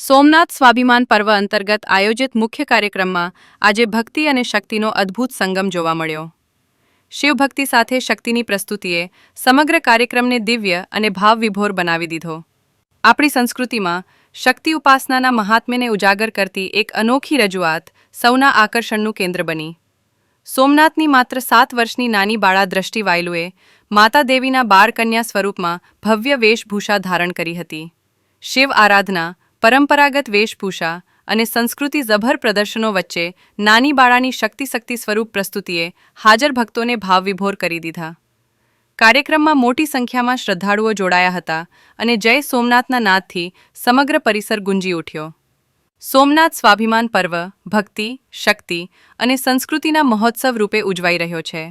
સોમનાથ સ્વાભિમાન પર્વ અંતર્ગત આયોજિત મુખ્ય કાર્યક્રમમાં આજે ભક્તિ અને શક્તિનો અદ્ભુત સંગમ જોવા મળ્યો. શિવભક્તિ સાથે શક્તિની પ્રસ્તુતિએ સમગ્ર કાર્યક્રમને દિવ્ય અને ભાવવિભોર બનાવી દીધો. આપણી સંસ્કૃતિમાં શક્તિ ઉપાસનાના મહાત્મ્યને ઉજાગર કરતી એક અનોખી રજૂઆત સૌના આકર્ષણનું કેન્દ્ર બની. સોમનાથની માત્ર 7 વર્ષની નાની બાળા દ્રષ્ટિ વાયલુએ માતા દેવીના બાળકન્યા સ્વરૂપમાં ભવ્ય વેશભૂષા ધારણ કરી હતી. શિવ આરાધના, પરંપરાગત વેશભૂષા અને સંસ્કૃતિ જભર પ્રદર્શનો વચ્ચે નાની બાળાની શક્તિ સ્વરૂપ પ્રસ્તુતિએ હાજર ભક્તોને ભાવવિભોર કરી દીધા. કાર્યક્રમમાં મોટી સંખ્યામાં શ્રદ્ધાળુઓ જોડાયા હતા અને જય સોમનાથના નાદથી સમગ્ર પરિસર ગુંજી ઉઠ્યો. સોમનાથ સ્વાભિમાન પર્વ ભક્તિ, શક્તિ અને સંસ્કૃતિના મહોત્સવ રૂપે ઉજવાઈ રહ્યો છે.